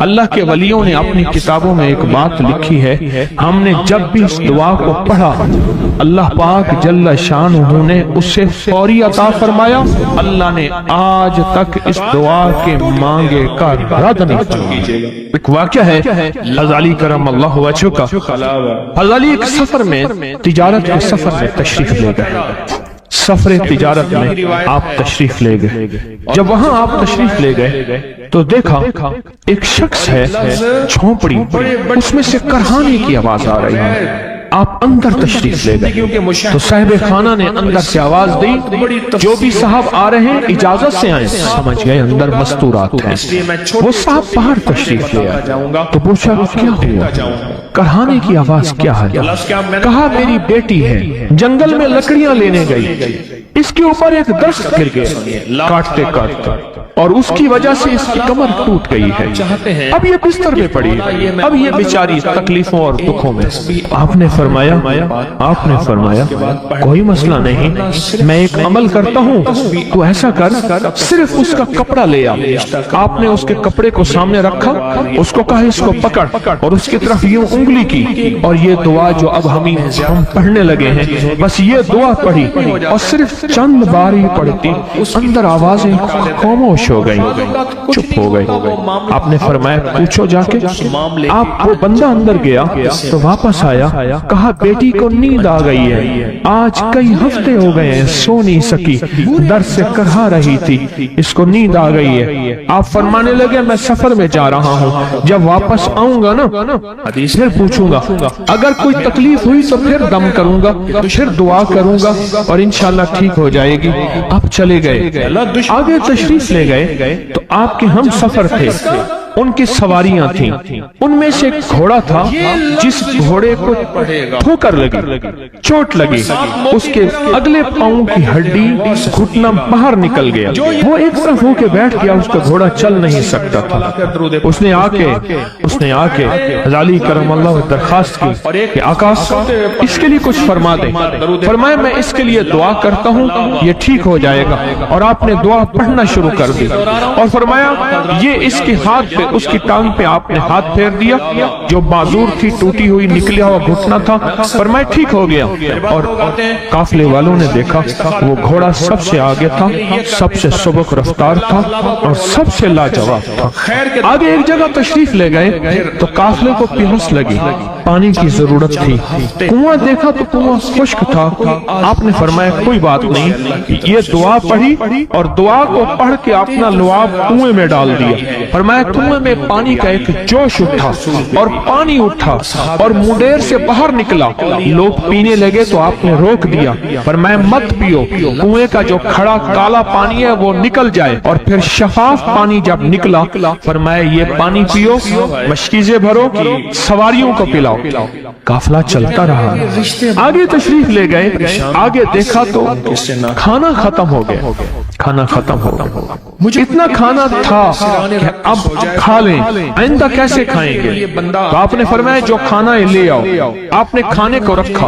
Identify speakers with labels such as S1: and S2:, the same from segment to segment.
S1: اللہ کے ولیوں نے اپنی کتابوں میں ایک بات لکھی ہے، ہم نے جب بھی اس دعا کو پڑھا اللہ پاک جل شانہ نے اسے فوری عطا فرمایا۔ اللہ نے آج تک اس دعا کے مانگے کا رد نہیں فرمایا۔ ایک واقعہ ہے حضرت علی کرم اللہ وجہہ کا۔ حضرت علی ایک سفر میں، تجارت کے سفر میں تشریف لے گئے، سفر تجارت میں آپ تشریف لے گئے۔ جب وہاں آپ تشریف لے گئے تو دیکھا ایک شخص ہے جھونپڑی، اس میں سے کرہانے کی آواز آ رہی ہے۔ آپ اندر تشریف لے گئے تو صاحب خانہ نے اندر سے آواز دی، جو بھی صاحب آ رہے ہیں اجازت سے آئیں۔ سمجھ گئے اندر مستورات ہیں۔ وہ صاحب باہر تشریف لے آئے تو پوچھا کیا ہوا، کرہانے کی آواز کیا ہے؟ کہا میری بیٹی ہے، جنگل میں لکڑیاں لینے گئی، اس کے اوپر ایک درخت گر گیا کاٹتے کاٹتے، اور اس کی وجہ سے اس کی کمر ٹوٹ گئی ہے، اب یہ بستر میں پڑی ہے، اب یہ بیچاری تکلیفوں اور دکھوں میں۔ آپ نے فرمایا کوئی مسئلہ نہیں، میں ایک عمل کرتا ہوں، تو ایسا کر صرف اس کا کپڑا لے آ۔ آپ نے اس کے کپڑے کو سامنے رکھا، اس کو کہا اس کو پکڑ، اور اس کی طرف یوں انگلی کی، اور یہ دعا جو اب ہم پڑھنے لگے ہیں، بس یہ دعا پڑھی، اور صرف چند بار ہی پڑھتی اندر آوازیں خاموش ہو گئی، چپ ہو گئی۔ آپ نے فرمایا پوچھو جا کے۔ آپ وہ بندہ اندر گیا تو واپس آیا، کہا بیٹی کو نیند آ گئی ہے، آج کئی ہفتے ہو گئے ہیں سو نہیں سکی، در سے کرہا رہی تھی، اس کو نیند آ گئی ہے۔ آپ فرمانے لگے میں سفر میں جا رہا ہوں، جب واپس آؤں گا نا پھر پوچھوں گا، اگر کوئی تکلیف ہوئی تو پھر دم کروں گا، پھر دعا کروں گا، اور انشاءاللہ ٹھیک ہو جائے گی۔ آپ چلے گئے، آگے تشریف لے گئے تو آپ کے ہم سفر تھے، ان کی سواریاں تھیں، ان میں سے ایک گھوڑا تھا جس گھوڑے کو ٹھوکر لگی، چوٹ لگی، اس کے اگلے پاؤں کی ہڈی گھٹنا باہر نکل گیا، وہ ایک طرف ہو کے بیٹھ گیا، اس کا گھوڑا چل نہیں سکتا تھا۔ اس نے آ کے حضرت علی کرم اللہ درخواست کی کہ آقا اس کے لیے کچھ فرما دیں۔ فرمایا میں اس کے لیے دعا کرتا ہوں، یہ ٹھیک ہو جائے گا، اور آپ نے دعا پڑھنا شروع کر دی، اور فرمایا یہ اس کے ہاتھ پہ، اس کی ٹانگ پہ آپ نے ہاتھ پھیر دیا، جو معذور تھی ٹوٹی ہوئی نکلیا ہوا گھٹنا تھا، فرمایا ٹھیک ہو گیا۔ اور قافلے والوں نے دیکھا وہ گھوڑا سب سے آگے تھا، سب سے سبک رفتار تھا، اور سب سے لاجواب تھا۔ آگے ایک جگہ تشریف لے گئے تو قافلے کو پیاس لگی، پانی کی ضرورت تھی، کنواں دیکھا تو کنواں خشک تھا۔ آپ نے فرمایا کوئی بات نہیں، یہ دعا پڑھی، اور دعا کو پڑھ کے اپنا لعاب کنویں میں ڈال دیا۔ فرمایا کنویں میں پانی کا ایک جوش اٹھا، اور پانی اٹھا اور منڈیر سے باہر نکلا، لوگ پینے لگے تو آپ نے روک دیا، فرمایا مت پیو، کنویں کا جو کھڑا کالا پانی ہے وہ نکل جائے، اور پھر شفاف پانی جب نکلا فرمایا یہ پانی پیو، مشکیزیں بھرو، سواریوں کو پلاؤ۔ قافلہ چلتا رہا، آگے تشریف لے گئے، آگے دیکھا تو کھانا ختم ہو گیا، کھانا ختم ہو گیا، مجھے اتنا کھانا تھا کہ اب کھا لیں، آئندہ کیسے کھائیں گے؟ تو آپ نے فرمایا جو کھانا ہے لے آؤ۔ آپ نے کھانے کو رکھا،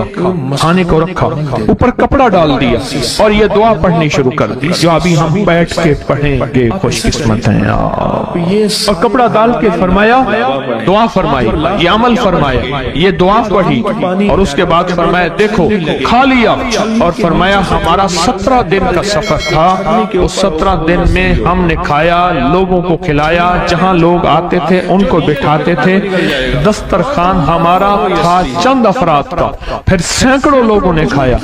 S1: اوپر کپڑا ڈال دیا، اور یہ دعا پڑھنی شروع کر دی جو ابھی ہم بیٹھ کے پڑھیں گے، خوش قسمت ہیں آپ۔ اور کپڑا ڈال کے فرمایا دعا فرمائی، یہ عمل فرمایا، یہ دعا پڑھی، اور اس کے بعد فرمایا دیکھو کھا لیا، اور فرمایا ہمارا 17 دن کا سفر تھا، اس 17 دن میں ہم نے کھایا، لوگوں کو کھلایا، جہاں لوگ آتے تھے ان کو بٹھاتے تھے، دسترخوان ہمارا تھا چند افراد کا، پھر سینکڑوں لوگوں نے کھایا۔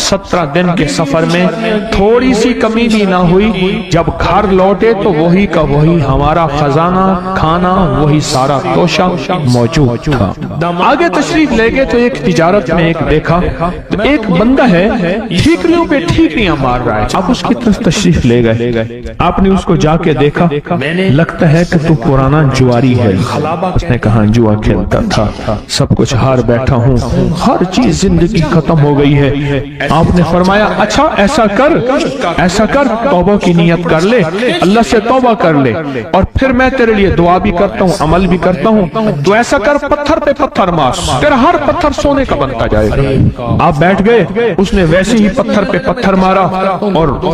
S1: 17 دن کے سفر میں تھوڑی سی کمی بھی نہ ہوئی، جب گھر لوٹے تو وہی کا وہی ہمارا خزانہ، کھانا وہی سارا توشہ موجود تھا۔ آگے تشریف لے گئے تو ایک تجارت میں ایک دیکھا، ایک بندہ ہے ٹھیکریوں پہ ٹھیکریاں مار رہا ہے، آپ اس کی طرف تشریف لے گئے، آپ نے اس کو جا کے دیکھا، لگتا ہے کہ تو پرانا جواری ہے۔ اس نے کہا جوا کھیلتا تھا، سب کچھ ہار بیٹھا ہوں، ہر چیز زندگی ختم ہو گئی ہے۔ آپ نے فرمایا اچھا ایسا کر توبہ کی نیت کر لے، اللہ سے توبہ کر لے، اور پھر میں تیرے لیے دعا بھی کرتا ہوں، عمل بھی کرتا ہوں، تو ایسا کر پتھر پہ پتھر مار، تیرا ہر پتھر سونے کا بنتا جائے گا۔ آپ بیٹھ گئے، اس نے ویسے ہی پتھر پہ پتھر مارا، اور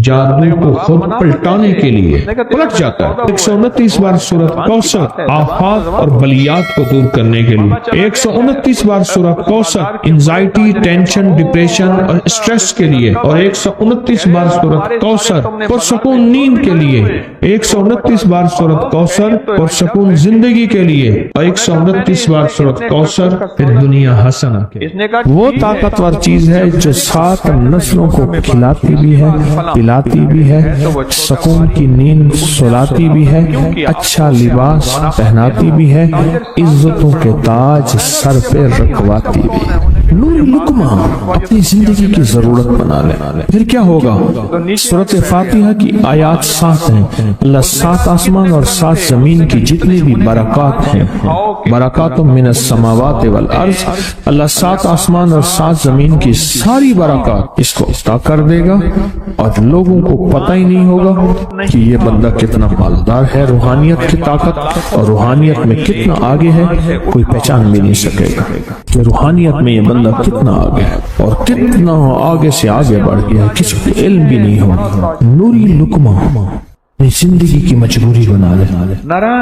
S1: جادو کو خود پلٹانے کے لیے پلٹ جاتا ہے۔ 129 بار سورۃ کوثر آفات اور بلیات کو دور کرنے کے لیے، 129 بار سورۃ کوثر انزائٹی، ٹینشن، ڈپریشن اور اسٹریس کے لیے، اور 129 بار سورۃ کوثر پرسکون نیند کے لیے، 129 بار سورۃ کوثر پرسکون زندگی کے لیے، اور 129 بار سورۃ کوثر فی الدنیا حسنہ۔ وہ طاقتور چیز ہے جو 7 نسلوں کو کھلاتی بھی ہے، پلاتی بھی ہے، سکون کی نیند سلاتی بھی ہے، اچھا لباس پہناتی بھی ہے، عزتوں کے تاج سر پہ رکھواتی بھی ہے۔ نور لقمہ اپنی زندگی کی ضرورت بنا لے، پھر کیا ہوگا؟ سورۃ فاتحہ کی آیات 7 ہیں۔ اللہ 7 آسمان اور 7 زمین کی جتنی بھی برکات ہیں، برکات من السماوات والارض، اللہ 7 آسمان اور 7 زمین کی ساری برکات اس کو عطا کر دے گا، اور لوگوں کو پتہ ہی نہیں ہوگا کہ یہ بندہ کتنا مالدار ہے، روحانیت کی طاقت اور روحانیت میں کتنا آگے ہے، کوئی پہچان بھی نہیں سکے گا کہ روحانیت میں یہ بندہ کتنا آگے ہے اور کتنا آگے سے آگے بڑھ گیا ہے، کسی کو علم بھی نہیں ہوگا۔ نوری لقمہ اپنی زندگی کی مجبوری بنا لے،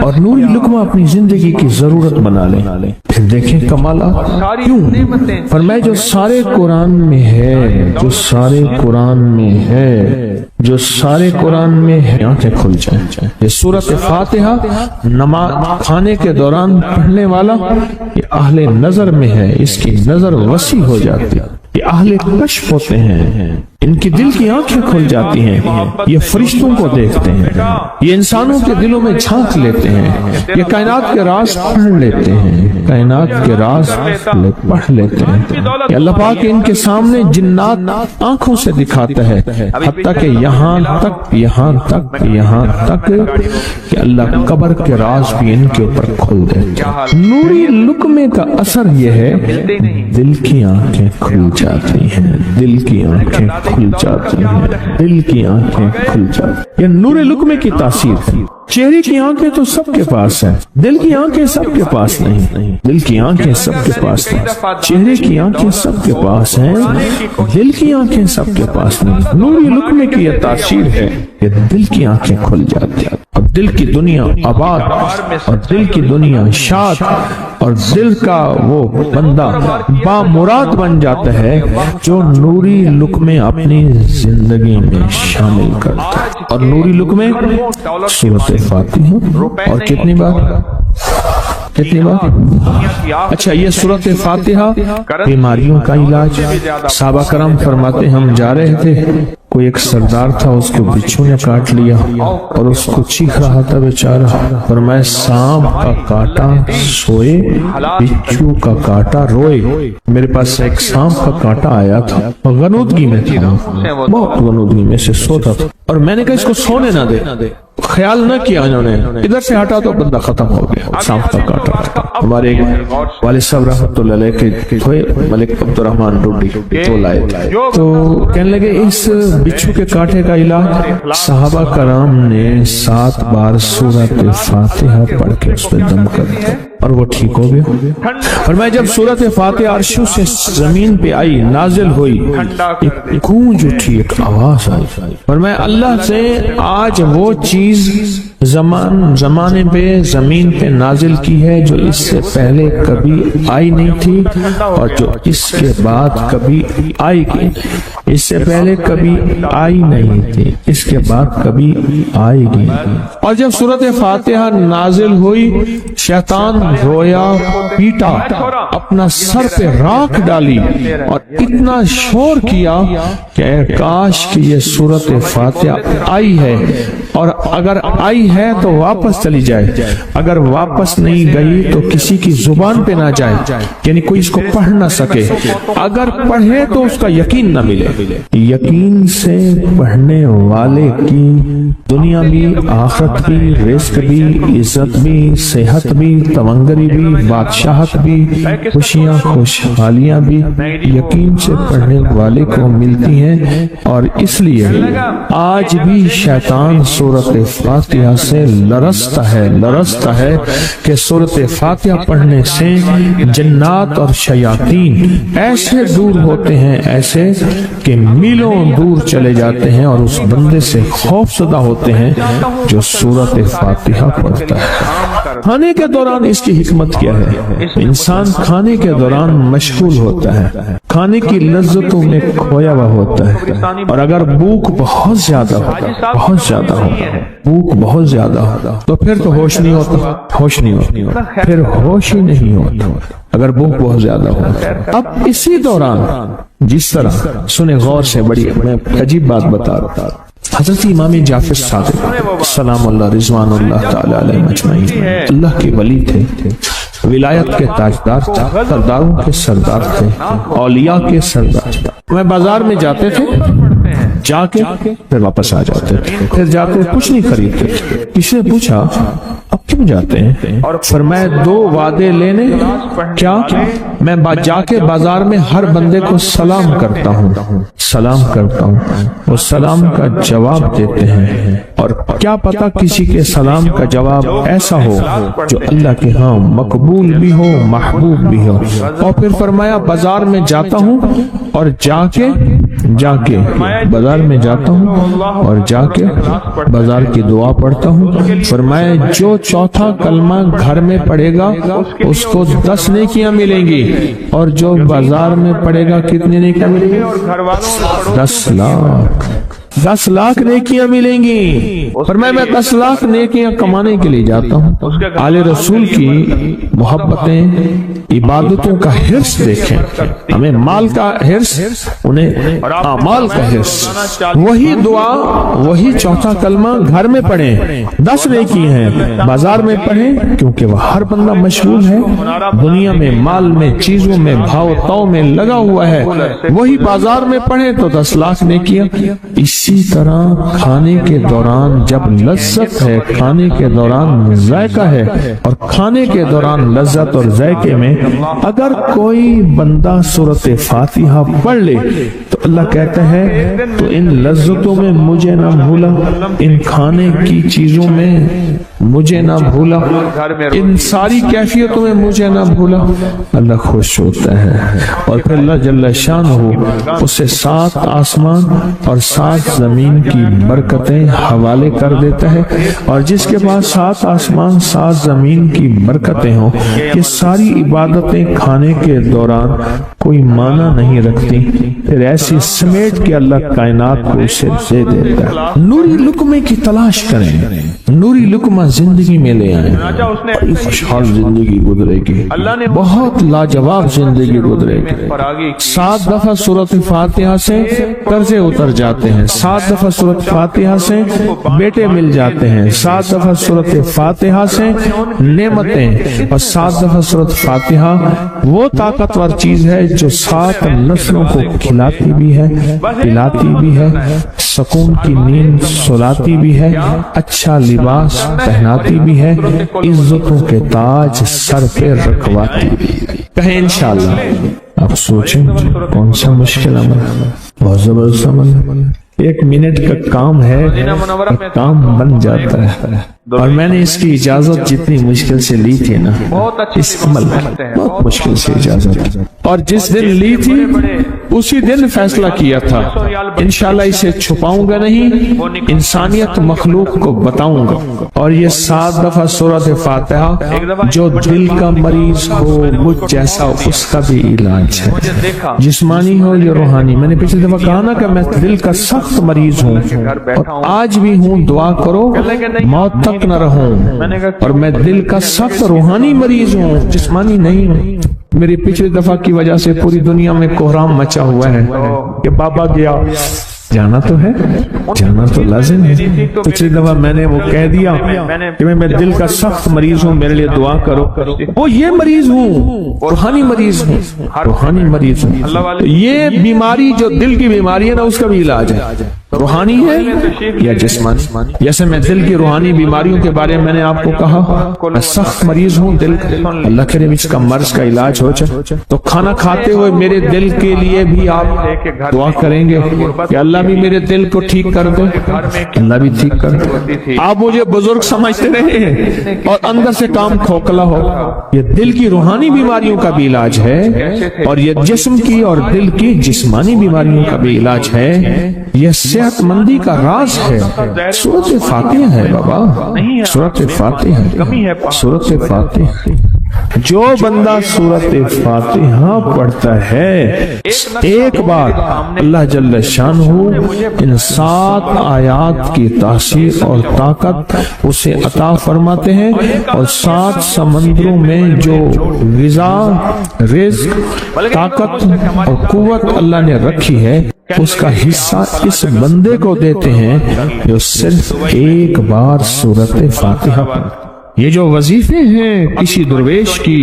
S1: اور نوری لقمہ اپنی زندگی کی ضرورت بنا لے۔ پھر دیکھیں کمالات کیوں؟ فرمائے جو سارے قرآن میں ہے، جو سارے قرآن میں ہے، جو سارے قرآن میں ہے، آنکھیں کھل جائیں۔ یہ سورۃ فاتحہ نماز کھانے کے دوران پڑھنے والا یہ اہل نظر میں ہے، اس کی نظر وسیع ہو جاتی ہے، یہ اہل کشف ہوتے ہیں، ان کی دل کی آنکھیں کھل جاتی ہیں، یہ فرشتوں کو دیکھتے ہیں، یہ انسانوں کے دلوں میں جھانک لیتے ہیں، یہ کائنات کے راز پڑھ لیتے ہیں، کائنات کے راز پڑھ لیتے ہیں۔ یہ اللہ پاک ان کے سامنے جنات آنکھوں سے دکھاتا ہے، حتیٰ کہ یہاں تک کہ اللہ قبر کے راز بھی ان کے اوپر کھل دیتے ہیں۔ نوری لقمے کا اثر یہ ہے، دل کی آنکھیں کھل جاتی ہیں، دل کی آنکھیں کھل جاتی ہیں، دل کی آنکھیں کھل جاتی ہیں۔ یہ نور لقمے کی تاثیر ہے۔ چہرے کی آنکھیں تو سب کے پاس ہیں، دل کی آنکھیں سب کے پاس نہیں، دل کی آنکھیں سب کے پاس نہیں، چہرے کی آنکھیں سب کے پاس ہیں، دل کی آنکھیں سب کے پاس نہیں۔ نور لقمے کی یہ تاثیر ہے کہ دل کی آنکھیں کھل جاتی ہیں، اور دل کی دنیا آباد، اور دل کی دنیا شاد، اور دل کا وہ بندہ بامراد بن جاتا ہے جو نوری لقمے اپنی زندگی میں شامل کرتا ہے۔ اور نوری لقمے سورۃ فاتحہ، اور کتنی بار؟ اچھا، یہ سورۃ فاتحہ بیماریوں کا علاج۔ صحابہ کرام فرماتے ہم جا رہے تھے، کوئی ایک سردار تھا، اس کو بچھو نے کاٹ لیا اور اس کو چیخ رہا تھا بیچارہ، فرمایا سانپ کا کاٹا سوئے، بچھو کا کاٹا روئے۔ میرے پاس ایک سانپ کا کاٹا آیا تھا، غنودگی میں تھا، بہت غنودگی میں سے سوتا تھا، اور میں نے کہا اس کو سونے نہ دے، خیال نہ کیا انہوں نے، ادھر سے ہٹا تو بندہ ختم ہو گیا، سانپ کا کاٹا۔ ہمارے ایک والد صاحب رحمۃ اللہ علیہ کے ہوئے ملک عبد الرحمن ڈوڈی تو لائے، تو کہنے لگے اس بچھو کے کاٹے کا علاج صحابہ کرام نے 7 بار سورۃ فاتحہ پڑھ کے اس پہ دم کر دیا اور وہ ٹھیک ہو گیا۔ فرمایا جب سورۃ فاتحہ عرشوں سے زمین پہ آئی، نازل ہوئی، ایک گونج اٹھی، ایک آواز آئی۔ فرمایا اللہ سے آج وہ چیز زمانے پہ زمین پہ نازل کی ہے جو اس سے پہلے کبھی آئی نہیں تھی، اور جو اس کے بعد کبھی آئے گی۔ اس سے پہلے کبھی آئی نہیں تھی، اس کے بعد کبھی آئے گی۔ اور جب سورۃ فاتحہ نازل ہوئی، شیطان رویا، پیٹا، اپنا سر پہ راکھ ڈالی اور اتنا شور کیا کہ اے کاش کہ یہ سورۃ فاتحہ آئی ہے، اور اگر آئی ہے تو واپس چلی جائے، اگر واپس نہیں گئی تو کسی کی زبان پہ نہ جائے، یعنی کوئی اس کو پڑھ نہ سکے، اگر پڑھے تو اس کا یقین نہ ملے۔ یقین سے پڑھنے والے کی دنیا بھی، آخرت بھی، رزق بھی، عزت بھی، صحت بھی، تمنگری بھی، بادشاہت بھی، خوشیاں خوشحالیاں بھی یقین سے پڑھنے والے کو ملتی ہیں۔ اور اس لیے آج بھی شیطان سورۃ فاتحہ سے لرزتا ہے کہ سورۃ فاتحہ پڑھنے سے جنات اور شیاطین ایسے دور ہوتے ہیں، ایسے کہ میلوں دور چلے جاتے ہیں، اور اس بندے سے خوف زدہ ہوتے ہیں جو سورۃ فاتحہ پڑھتا ہے۔ کھانے کے دوران اس کی حکمت کیا ہے؟ انسان کھانے کے دوران مشغول ہوتا ہے، کھانے کی لذتوں میں کھویا ہوا ہوتا ہے، اور اگر بھوک بہت زیادہ ہو تو پھر تو ہوش نہیں ہوتا، پھر ہوش ہی نہیں ہوتا اگر بھوک بہت زیادہ ہو۔ اب اسی دوران جس طرح سنیں غور سے، بڑی میں عجیب بات بتا رہا ہوں، حضرت امام جعفر صادق سلام اللہ رضوان اللہ تعالی علیہ اجمعین اللہ کے ولی تھے، ولایت کے تاجدار تھے، سرداروں کے سردار تھے، اولیاء کے سردار تھے۔ میں بازار میں جاتے تھے، جا کے پھر واپس آ جاتے تھے، پھر جاتے کچھ نہیں خریدتے تھے۔ کسی نے پوچھا اب کیوں جاتے ہیں؟ اور فرمایا 2 وعدے لینے، کیا میں جا کے بازار میں ہر بندے کو سلام کرتا ہوں، وہ سلام کا جواب دیتے ہیں، اور کیا پتا کسی کے سلام کا جواب ایسا ہو جو اللہ کے ہاں مقبول بھی ہو، محبوب بھی ہو۔ اور پھر فرمایا بازار میں جاتا ہوں اور جا کے بازار میں جاتا ہوں اور جا کے بازار کی دعا پڑھتا ہوں۔ فرمایا جو چوتھا کلمہ گھر میں پڑھے گا اس کو 10 نیکیاں ملیں گی، اور جو بازار میں پڑھے گا کتنی نیکیاں ملیں گی؟ 10 لاکھ نیکیاں ملیں گی۔ فرمایا میں 10 لاکھ نیکیاں کمانے کے لیے جاتا ہوں۔ آل رسول کی محبتیں، عبادتوں کا حرص دیکھیں، ہمیں مال کا حرص، انہیں اعمال کا حرص۔ وہی دعا، وہی چوتھا کلمہ گھر میں پڑھیں، 10 نیکی ہیں، بازار میں پڑھیں کیونکہ وہ ہر بندہ مشغول ہے دنیا میں، مال میں، چیزوں میں، بھاؤ تاؤ میں لگا ہوا ہے، وہی بازار میں پڑھیں تو 10 لاکھ نیکیاں۔ اسی طرح کھانے کے دوران جب لذت ہے، کھانے کے دوران ذائقہ ہے، اور کھانے کے دوران لذت اور ذائقے میں اگر کوئی بندہ سورۃ فاتحہ پڑھ لے تو اللہ کہتا ہے تو ان لذتوں میں مجھے نہ بھولا، ان کھانے کی چیزوں میں مجھے نہ بھولا، ان ساری کیفیتوں میں مجھے نہ بھولا، اللہ خوش ہوتا ہے، اور پھر اللہ جل شانہ اسے 7 آسمان اور 7 زمین کی برکتیں حوالے کر دیتا ہے، اور جس کے پاس 7 آسمان 7 زمین کی برکتیں ہوں، یہ ساری عبادتیں کھانے کے دوران کوئی معنی نہیں رکھتی، پھر ایسی سمیٹ کے اللہ کائنات کو اسے دے دیتا ہے۔ نوری لقمے کی تلاش کریں، نوری لقمہ زندگی میں لے آئیں، خوشحال زندگی گزرے گی، بہت لاجواب زندگی گزرے گی۔ 7 دفعہ سورۃ فاتحہ سے قرضے اتر جاتے ہیں، 7 دفعہ سورۃ فاتحہ سے بیٹے مل جاتے ہیں، 7 دفعہ سورۃ فاتحہ سے نعمتیں، اور 7 دفعہ سورۃ فاتحہ وہ طاقتور چیز ہے جو 7 نسلوں کو کھلاتی بھی ہے، پلاتی بھی ہے، سکون کی نیند سلاتی بھی ہے، اچھا لباس پہناتی بھی ہے، عزتوں کے تاج سر پہ رکھواتی بھی ہے۔ کہیں انشاءاللہ آپ سوچیں کون سا مشکل عمل ہے، بہت زبردست عمل ہے، 1 منٹ کا کام ہے، کام بن جاتا ہے، اور میں نے اس کی اجازت جتنی مشکل سے لی تھی نا، اس عمل بہت مشکل سے اجازت، اور جس دن لی تھی اسی دن فیصلہ کیا تھا انشاءاللہ اسے چھپاؤں گا نہیں، انسانیت مخلوق کو بتاؤں گا۔ اور یہ 7 دفعہ سورۃ فاتحہ جو دل کا مریض ہو مجھ جیسا اس کا بھی علاج ہے، جسمانی ہو یا روحانی۔ میں نے پچھلی دفعہ کہا نا کہ میں دل کا سخت مریض ہوں اور آج بھی ہوں، دعا کرو موت تک نہ رہوں، اور میں دل کا سخت روحانی مریض ہوں، جسمانی نہیں ہوں۔ میری پچھلی دفعہ کی وجہ سے پوری دنیا میں کوہرام مچا ہوا ہے کہ بابا گیا، جانا تو ہے، جانا تو لازم ہے۔ پچھلی دفعہ میں نے وہ کہہ دیا کہ میں دل کا سخت مریض ہوں، میرے لیے دعا کرو، وہ یہ مریض ہوں، روحانی مریض ہوں، روحانی مریض ہوں۔ یہ بیماری جو دل کی بیماری ہے نا، اس کا بھی علاج ہے، روحانی ہے یا جسمانی؟ جیسے میں دل کی روحانی بیماریوں کے بارے میں نے آپ کو کہا، میں سخت مریض ہوں دل کا، اللہ کرے اس کا مرض کا علاج ہو جائے، تو کھانا کھاتے ہوئے میرے دل کے لیے بھی آپ دعا کریں گے کہ اللہ بھی میرے دل کو ٹھیک کر دے، اللہ بھی ٹھیک کر دے۔ آپ مجھے بزرگ سمجھتے رہے ہیں اور اندر سے کام کھوکھلا ہو۔ یہ دل کی روحانی بیماریوں کا بھی علاج ہے، اور یہ جسم کی اور دل کی جسمانی بیماریوں کا بھی علاج ہے۔ یہ صحت مندی کا راز ہے۔ سورۃ فاتحہ ہے بابا، سورۃ فاتحہ، سورۃ فاتحہ۔ جو بندہ سورۃ فاتحہ پڑھتا ہے ایک بار اللہ جل شانہ ان 7 آیات کی تاثیر اور طاقت اسے عطا فرماتے ہیں، اور 7 سمندروں میں جو غذا، رزق، طاقت اور قوت اللہ نے رکھی ہے اس کا حصہ اس بندے کو دیتے ہیں جو صرف ایک بار سورۃ فاتحہ پڑھتا ہے۔ یہ جو وظیفے ہیں کسی درویش کی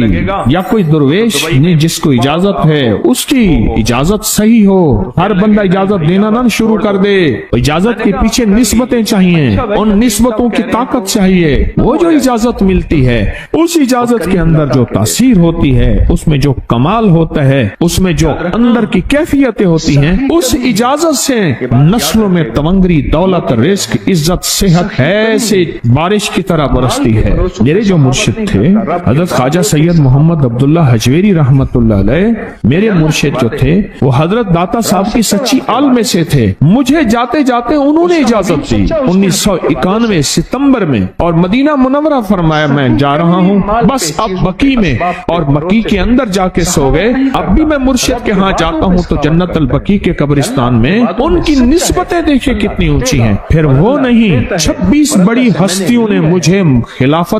S1: یا کوئی درویش نے جس کو اجازت ہے اس کی اجازت صحیح ہو، ہر بندہ اجازت دینا نہ شروع کر دے۔ اجازت کے پیچھے نسبتیں چاہیے، ان نسبتوں کی طاقت چاہیے۔ وہ جو اجازت ملتی ہے اس اجازت کے اندر جو تاثیر ہوتی ہے، اس میں جو کمال ہوتا ہے، اس میں جو اندر کی کیفیتیں ہوتی ہیں، اس اجازت سے نسلوں میں تونگری، دولت، رزق، عزت، صحت ایسے بارش کی طرح برستی ہے۔ میرے جو مرشد تھے حضرت خواجہ سید محمد عبداللہ حجویری رحمت اللہ علیہ، میرے مرشد جو تھے وہ حضرت داتا صاحب کی سچی آل میں سے تھے۔ مجھے جاتے جاتے انہوں نے اجازت دی 1991 ستمبر میں، اور مدینہ منورہ فرمایا میں جا رہا ہوں، بس اب بقی میں، اور بقی کے اندر جا کے سو گئے۔ اب بھی میں مرشد کے ہاں جاتا ہوں تو جنت البقی کے قبرستان میں ان کی نسبتیں دیکھیں کتنی اونچی ہیں۔ پھر وہ نہیں، 26 بڑی ہستیوں نے مجھے خلافتیں،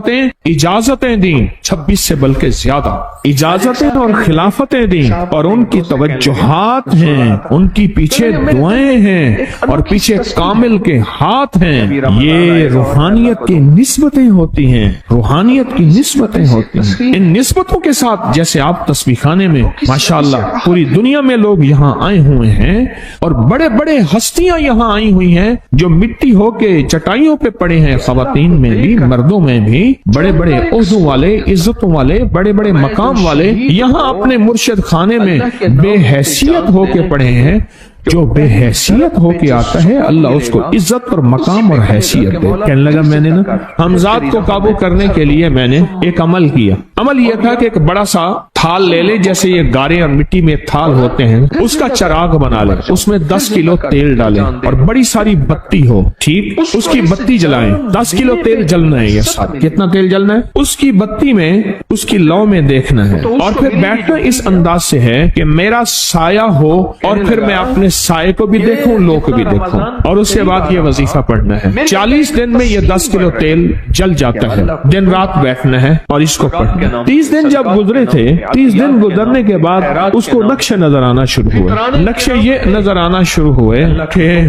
S1: اجازتیں دیں، 26 سے بلکہ زیادہ اجازتیں اور خلافتیں دیں، اور ان کی توجہات ہیں، ان کی پیچھے دعائیں ہیں، اور پیچھے کامل کے ہاتھ ہیں۔ یہ روحانیت کی نسبتیں ہوتی ہیں، روحانیت کی نسبتیں ہوتی ہیں۔ ان نسبتوں کے ساتھ جیسے آپ تسبیح خانے میں ماشاءاللہ پوری دنیا میں لوگ یہاں آئے ہوئے ہیں، اور بڑے بڑے ہستیاں یہاں آئی ہوئی ہیں جو مٹی ہو کے چٹائیوں پہ پڑے ہیں، خواتین میں بھی مردوں میں بھی، بڑے بڑے عہدوں والے، عزتوں والے، بڑے بڑے مقام والے یہاں اپنے مرشد خانے میں بے حیثیت ہو کے پڑے ہیں۔ جو بے حیثیت ہو کے آتا ہے اللہ اس کو عزت اور مقام اور حیثیت دے۔ کہنے لگا میں نے نا حمزات کو قابو کرنے کے لیے میں نے ایک عمل کیا۔ عمل یہ تھا کہ ایک بڑا سا تھال لے لے، جیسے یہ گارے اور مٹی میں تھال ہوتے ہیں، اس کا چراغ بنا لے، اس میں 10 کلو تیل ڈالیں اور بڑی ساری بتی ہو، ٹھیک، اس کی بتی جلائیں۔ 10 کلو تیل جلنا ہے، یہ ساتھ کتنا تیل جلنا ہے، اس کی بتی میں، اس کی لو میں دیکھنا ہے، اور پھر بیٹھنا اس انداز سے ہے کہ میرا سایہ ہو، اور پھر میں اپنے سائے کو بھی دیکھوں، لو کو بھی دیکھوں، اور اس کے بعد یہ وظیفہ پڑھنا ہے۔ 40 دن میں یہ 10 کلو تیل جل جاتا ہے، دن رات بیٹھنا ہے اور اس کو پڑھنا۔ 30 دن جب گزرے تھے، 30 دن گزرنے کے بعد اس کو نقشے نظر آنا شروع ہوئے۔ نقشے یہ نظر آنا شروع ہوئے کہ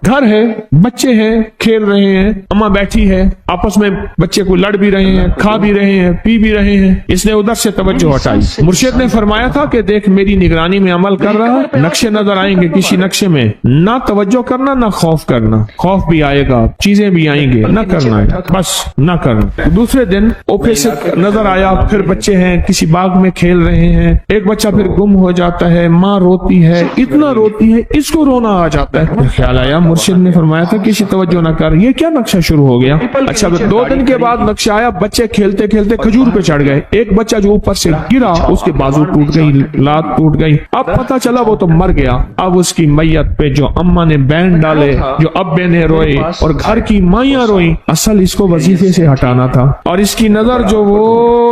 S1: گھر ہے، بچے ہیں، کھیل رہے ہیں، اماں بیٹھی ہے، آپس میں بچے کو لڑ بھی رہے ہیں، کھا بھی رہے ہیں، پی بھی رہے ہیں۔ اس نے ادھر سے توجہ ہٹائی۔ مرشد نے فرمایا تھا کہ دیکھ میری نگرانی میں عمل کر رہا، نقشے نظر آئیں گے، کسی نقشے میں نہ توجہ کرنا نہ خوف کرنا، خوف بھی آئے گا، چیزیں بھی آئیں گے، نہ کرنا ہے، بس نہ کرنا۔ دوسرے دن اوپے سے نظر آیا، پھر بچے ہیں کسی باغ میں کھیل رہے ہیں، ایک بچہ پھر گم ہو جاتا ہے، ماں روتی ہے، اتنا روتی ہے اس کو رونا آ جاتا ہے۔ خیال آیا، مرشد نے فرمایا تھا کسی توجہ نہ کر، یہ کیا نقشہ شروع ہو گیا؟ اچھا 2 دن کے بعد نقشہ آیا، بچے کھیلتے کھیلتے کھجور پہ چڑھ گئے، ایک بچہ جو اوپر سے گرا اس کے بازو ٹوٹ گئی، لات ٹوٹ گئی، اب پتہ چلا وہ تو مر گیا۔ اب اس کی میت پہ جو اماں نے بین ڈالے، جو ابے نے روئے اور گھر کی مائیاں روئی، اصل اس کو وظیفے سے ہٹانا تھا، اور اس کی نظر جو وہ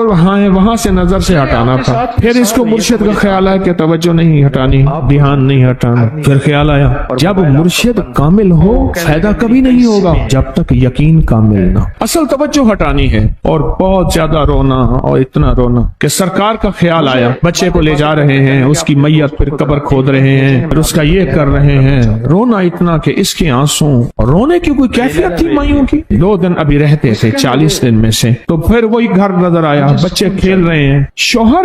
S1: وہاں سے نظر سے ہٹانا تھا۔ پھر اس کو مرشد کا خیال آیا کہ توجہ نہیں ہٹانی، دھیان نہیں ہٹانا۔ پھر خیال آیا جب مرشد کامل ہو فائدہ کبھی نہیں ہوگا جب تک یقین کامل نہ، اصل توجہ ہٹانی ہے۔ اور بہت زیادہ رونا، اور اتنا رونا کہ سرکار کا خیال آیا، بچے کو لے جا رہے ہیں، اس کی میت پھر قبر کھود رہے ہیں، پھر اس کا یہ کر رہے ہیں، رونا اتنا کہ اس کے آنسوں، رونے کی کوئی کیفیت تھی مائیوں کی۔ 2 دن ابھی رہتے تھے 40 دن میں سے، تو پھر وہی گھر نظر آیا، بچے کھیل رہے ہیں، شوہر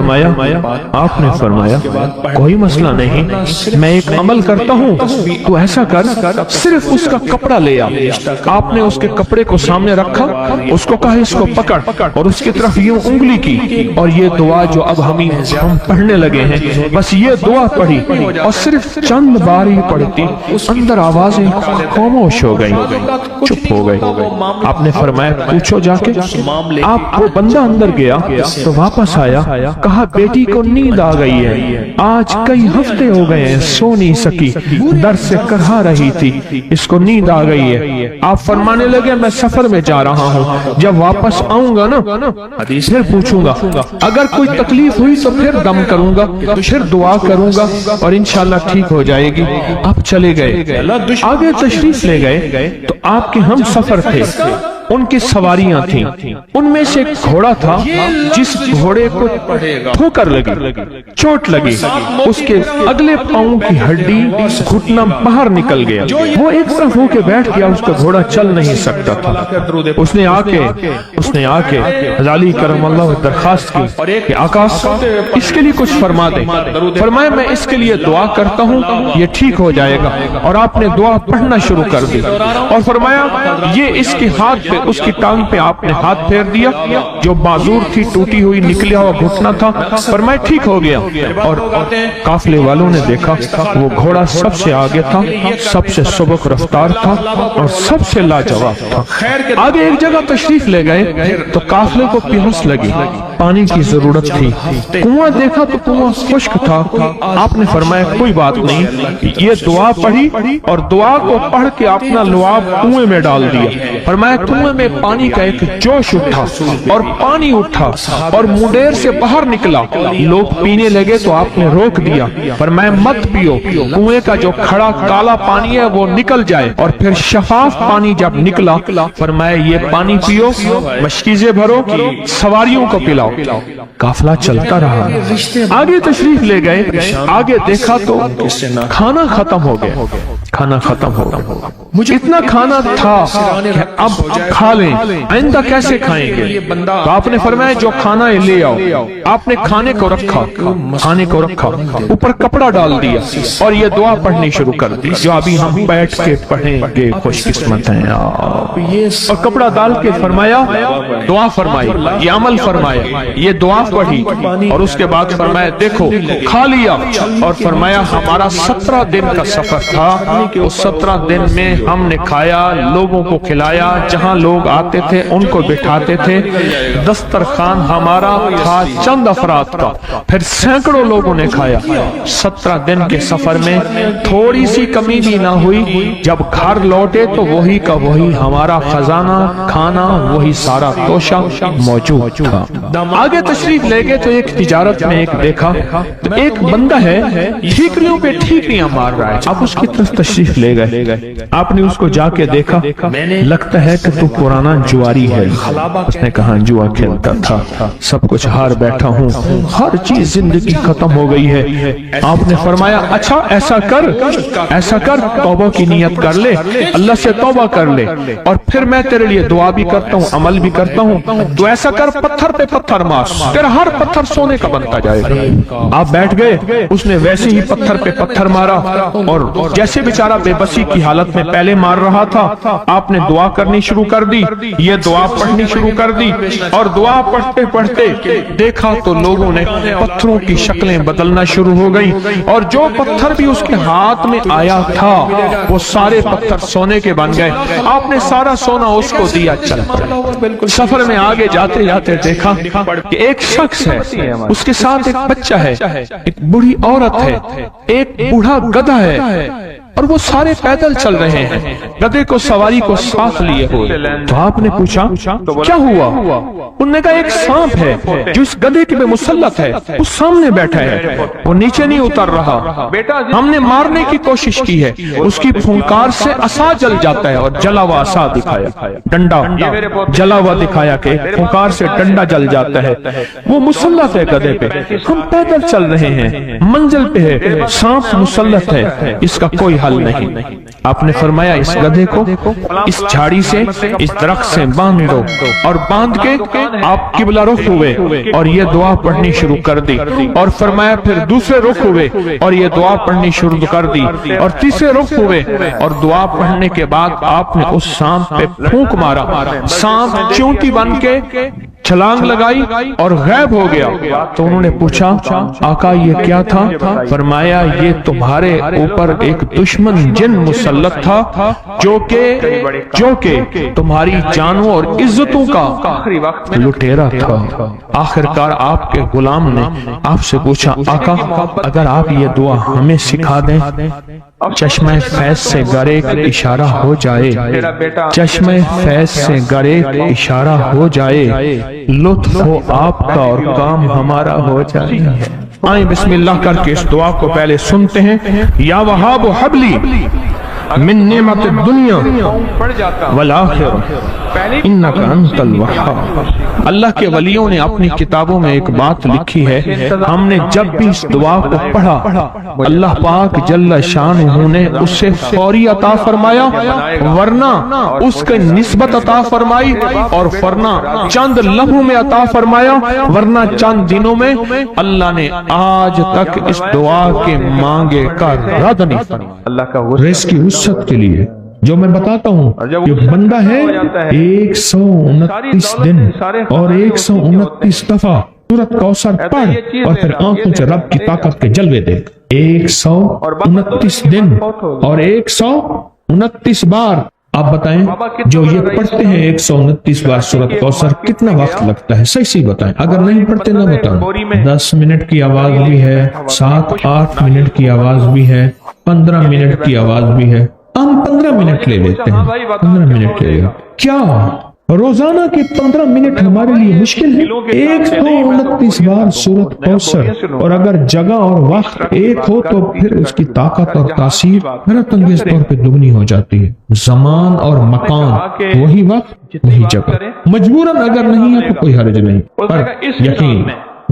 S1: فرمایا کوئی مسئلہ نہیں، میں ایک عمل کرتا ہوں، تو ایسا کر صرف اس کا کپڑا لے آ۔ آپ نے اس کے کپڑے کو سامنے رکھا، اس کو کہا اس کو پکڑ، اور اس کی طرف یوں انگلی کی، اور یہ دعا جو اب ہم پڑھنے لگے ہیں، بس یہ دعا پڑھی، اور صرف چند بار ہی پڑھتی، اندر آوازیں خاموش ہو گئی، چپ ہو گئی۔ آپ نے فرمایا پوچھو جا کے۔ آپ وہ بندہ اندر گیا تو واپس آیا، کہا بیٹی کو نیند آ گئی ہے، آج کئی ہفتے ہو گئے ہیں سو نہیں سکی، در سے کرہا رہی تھی، اس کو نیند آ گئی ہے۔ آپ فرمانے لگے میں سفر میں جا رہا ہوں، جب واپس آؤں گا نا پھر پوچھوں گا، اگر کوئی تکلیف ہوئی تو پھر دم کروں گا، پھر دعا کروں گا، اور انشاءاللہ ٹھیک ہو جائے گی۔ آپ چلے گئے، آگے تشریف لے گئے تو آپ کے ہم سفر تھے، ان کی سواریاں تھیں، ان میں سے ایک گھوڑا تھا، جس گھوڑے کو ٹھوکر لگی، چوٹ لگی، اس کے اگلے پاؤں کی ہڈی گھٹنا باہر نکل گیا، وہ ایک طرف ہو کے بیٹھ گیا، اس کا گھوڑا چل نہیں سکتا تھا۔ اس نے آ کے غزالی کرم اللہ درخواست کی کہ آقا اس کے لیے کچھ فرما دیں۔ فرمایا میں اس کے لیے دعا کرتا ہوں، یہ ٹھیک ہو جائے گا، اور آپ نے دعا پڑھنا شروع کر دی، اور فرمایا یہ اس کے ہاتھ پہ، اس کی ٹانگ پہ آپ نے ہاتھ پھیر دیا، جو معذور تھی، ٹوٹی ہوئی نکلیا ہوا گھٹنا تھا، فرمایا ٹھیک ہو گیا۔ اور قافلے والوں نے دیکھا وہ گھوڑا سب سے آگے تھا، سب سے سبک رفتار تھا، اور سب سے لاجواب تھا۔ آگے ایک جگہ تشریف لے گئے تو قافلے کو پیاس لگی، پانی کی ضرورت تھی، کنواں دیکھا تو کنواں خشک تھا۔ آپ نے فرمایا کوئی بات نہیں، یہ دعا پڑھی، اور دعا کو پڑھ کے اپنا لعاب کنویں میں ڈال دیا۔ فرمایا کنویں میں پانی کا ایک جوش اٹھا، اور پانی اٹھا اور منڈیر سے باہر نکلا، لوگ پینے لگے تو آپ نے روک دیا، فرمایا مت پیو، کنویں کا جو کھڑا کالا پانی ہے وہ نکل جائے، اور پھر شفاف پانی جب نکلا، فرمایا یہ پانی پیو، مشکیزیں بھرو، سواریوں کو پلاؤ۔ قافلہ چلتا رہا، آگے تشریف لے گئے، آگے دیکھا تو کھانا ختم ہو گیا، مجھے اتنا کھانا تھا کہ اب کھا لیں، آئندہ کیسے کھائیں گے؟ تو آپ نے فرمایا جو کھانا ہے لے آؤ۔ آپ نے کھانے کو رکھا، اوپر کپڑا ڈال دیا، اور یہ دعا پڑھنی شروع کر دی جو ابھی ہم بیٹھ کے پڑھیں گے، خوش قسمت ہیں آپ۔ اور کپڑا ڈال کے فرمایا دعا فرمائی، یہ عمل فرمایا، یہ دعا پڑھی، اور اس کے بعد فرمایا دیکھو کھا لیا، اور فرمایا ہمارا 17 دن کا سفر تھا، اس 17 دن میں ہم نے کھایا، لوگوں کو کھلایا، جہاں لوگ آتے تھے ان کو بٹھاتے تھے، دسترخوان ہمارا تھا چند افراد کا، پھر سینکڑوں لوگوں نے کھایا۔ 17 دن کے سفر میں تھوڑی سی کمی بھی نہ ہوئی، جب گھر لوٹے تو وہی کا وہی ہمارا خزانہ، کھانا وہی سارا توشہ موجود تھا۔ آگے تشریف لے گئے تو ایک تجارت میں ایک دیکھا، تو ایک بندہ ہے ٹھیکریوں پہ ٹھیکریاں مار رہا ہے، آپ اس کی طرف تشریف لے گئے، آپ نے اس کو جا کے دیکھا، لگتا ہے کہ تو پرانا جواری ہے۔ اس نے کہا جوا کھیلتا تھا، سب کچھ ہار بیٹھا ہوں، ہر چیز زندگی ختم ہو گئی ہے۔ آپ نے فرمایا اچھا ایسا کر توبہ کی نیت کر لے، اللہ سے توبہ کر لے، اور پھر میں تیرے لیے دعا بھی کرتا ہوں، عمل بھی کرتا ہوں، تو ایسا کر پتھر پہ پتھر مار، تیرا ہر پتھر سونے کا بنتا جائے گا۔ آپ بیٹھ گئے، اس نے ویسے ہی پتھر پہ پتھر مارا، اور جیسے بیچارہ بے بسی کی حالت میں پہلے مار رہا تھا، آپ نے دعا کرنی شروع کر دی، یہ دعا پڑھنی شروع کر دی، اور دعا پڑھتے پڑھتے دیکھا تو لوگوں نے پتھروں کی شکلیں بدلنا شروع ہو گئی، اور جو پتھر بھی اس کے ہاتھ میں آیا تھا وہ سارے پتھر سونے کے بن گئے۔ آپ نے سارا سونا اس کو دیا، چل پڑا۔ سفر میں آگے جاتے جاتے دیکھا کہ ایک شخص ہے، اس کے ساتھ ایک بچہ ہے، ایک بوڑھی عورت ہے، ایک بوڑھا گدھا ہے، اور وہ سارے پیدل چل رہے ہیں، گدھے کو سواری کو ساتھ لیے ہوئے۔ تو آپ نے پوچھا کیا ہوا؟ انہوں نے کہا ایک سانپ ہے جو اس گدھے کے پہ مسلط ہے، وہ سامنے بیٹھا ہے، وہ نیچے نہیں اتر رہا، ہم نے مارنے کی کوشش کی ہے، اس کی پھونکار سے عصا جل جاتا ہے، اور جلا ہوا عصا دکھایا، ڈنڈا جلا ہوا دکھایا کہ پھونکار سے ڈنڈا جل جاتا ہے، وہ مسلط ہے گدھے پہ، ہم پیدل چل رہے ہیں، منزل پہ ہے، سانپ مسلط ہے، اس کا کوئی حل نہیں. آپ نے فرمایا اس گدھے کو اس جھاڑی سے اس درخت سے باندھ دو، اور باندھ کے آپ قبلہ رخ ہوئے اور یہ دعا پڑھنی شروع کر دی، اور فرمایا پھر دوسرے رخ ہوئے اور یہ دعا پڑھنی شروع کر دی، اور تیسرے رخ ہوئے اور دعا پڑھنے کے بعد آپ نے اس سانپ پہ پھونک مارا، سانپ چونٹی بن کے چھلانگ لگائی اور غائب ہو گیا. تو انہوں نے پوچھا آقا یہ کیا تھا؟ فرمایا یہ تمہارے اوپر ایک دشمن جن مسلط تھا جو کہ تمہاری جانوں اور عزتوں کا لٹیرا تھا. آخرکار آپ کے غلام نے آپ سے پوچھا آقا اگر آپ یہ دعا ہمیں سکھا دیں، چشمہ فیض سے گرے کا اشارہ ہو جائے، چشمہ فیض سے گرے کا اشارہ ہو جائے، لطف ہو آپ کا اور کام ہمارا ہو جائے. آئیں بسم اللہ کر کے اس دعا کو پہلے سنتے ہیں. یا وہاب حبلی من نعمت الدنیا والآخرہ انک انت الوہاب. اللہ کے ولیوں نے اپنی کتابوں میں ایک بات لکھی ہے، ہم نے جب بھی اس دعا کو پڑھا اللہ پاک جل شانہ نے اسے فوری عطا فرمایا، ورنہ اس کے نسبت عطا فرمائی، اور ورنہ چند لمحوں میں عطا فرمایا، ورنہ چند دنوں میں. اللہ نے آج تک اس دعا کے مانگے کا رد نہیں فرمایا. اللہ کا رزق کی وسعت کے لیے جو میں بتاتا ہوں کہ بندہ ہے 129 دن اور 129 دفعہ سورۃ کوثر پڑھ اور پھر آنکھوں سے رب کی طاقت کے جلوے دیکھ. 129 دن اور 129 بار. آپ بتائیں جو یہ پڑھتے ہیں 129 بار سورۃ کوثر کتنا وقت لگتا ہے؟ صحیح بتائیں. اگر نہیں پڑھتے نہ بتائیں. 10 منٹ کی آواز بھی ہے، 7-8 منٹ کی آواز بھی ہے، 15 منٹ کی آواز بھی ہے. ہم 15 منٹ لے لیتے ہیں، 15 منٹ لے لیتے. کیا روزانہ کے 15 منٹ ہمارے لیے مشکل ہے؟ 129 بار سورۃ کوثر، اور اگر جگہ اور وقت ایک ہو تو پھر اس کی طاقت اور تاثیر حیرت انگیز طور پہ دگنی ہو جاتی ہے. زمان اور مکان وہی وقت وہی جگہ. مجبوراً اگر نہیں ہے تو کوئی حرج نہیں، پر یقین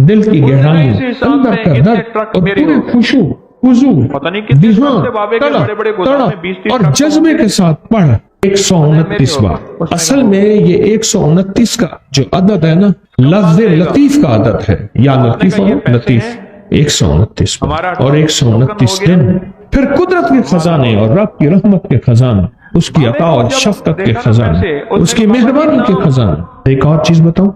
S1: دل کی گہرائی اندر کا درد اور پورے خشوع دھیان اور جذبے کے ساتھ پڑھ 129 بار. اصل میں یہ 129 کا جو عدد ہے نا لفظ لطیف کا عدد ہے، یا لطیف اور لطیف. 129 بار اور 129 دن. پھر قدرت کے خزانے اور رب کی رحمت کے خزانے، اس کی عطا اور شفقت کے خزانے، اس کی مہربانی کے خزانے. ایک اور چیز بتاؤں،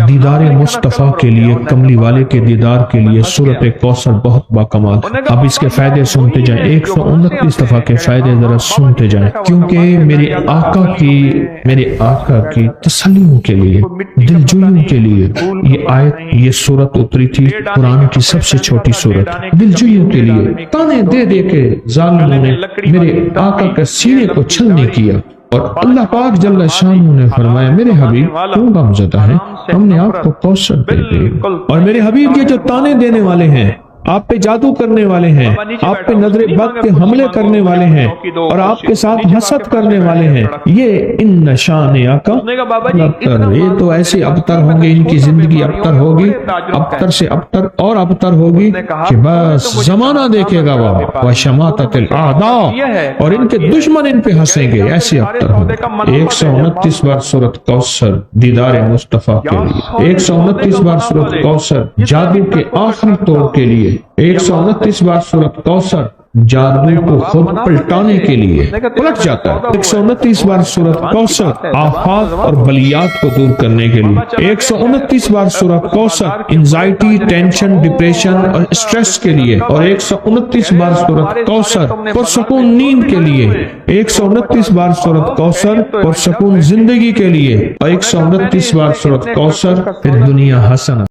S1: دیدار مصطفیٰ کے لیے، کملی والے کے دیدار کے لیے سورۃ کوثر بہت باکمال. اب اس کے فائدے سنتے جائیں، 129 دفعہ کے فائدے ذرا سنتے جائیں، کیونکہ میرے آقا کی تسلیوں کے لیے، دلجوئیوں کے لیے یہ آیت، یہ سورت اتری تھی. قرآن کی سب سے چھوٹی سورت. دلجوئیوں کے لیے تانے دے دے کے ظالموں نے میرے آقا کے سینے کو چھلنے کیا، اور اللہ پاک جل شانہ نے فرمایا میرے حبیب تم غمزدہ ہیں، ہم نے آپ کو کوثر دے دی. اور میرے حبیب یہ جو تانے دینے والے ہیں، آپ پہ جادو کرنے والے ہیں، آپ پہ نظر بد کے حملے کرنے والے ہیں، اور آپ کے ساتھ حسد کرنے والے ہیں، یہ ان نشان آقا ابتر، یہ تو ایسے ابتر ہوں گے، ان کی زندگی ابتر ہوگی، ابتر سے ابتر اور ابتر ہوگی کہ بس زمانہ دیکھے گا وہ شماتت الاعداء، اور ان کے دشمن ان پہ ہنسیں گے، ایسے ابتر ہوں گے. 129 بار سورۃ کوثر دیدار مصطفیٰ کے لیے، 129 بار سورۃ کوثر جادو کے آخری طور کے لیے، 129 بار سورۃ کوثر جادو کو خود پلٹانے کے لیے پلٹ جاتا ہے. 129 بار سورۃ کوثر آفات اور بلیات کو دور کرنے کے لیے. 129 بار سورۃ کوثر انزائٹی، ٹینشن، ڈپریشن اور اسٹریس کے لیے. اور 129 بار سورۃ کوثر پرسکون نیند کے لیے. 129 بار سورۃ کوثر پرسکون زندگی کے لیے. اور 129 بار سورۃ کوثر پھر دنیا حسنہ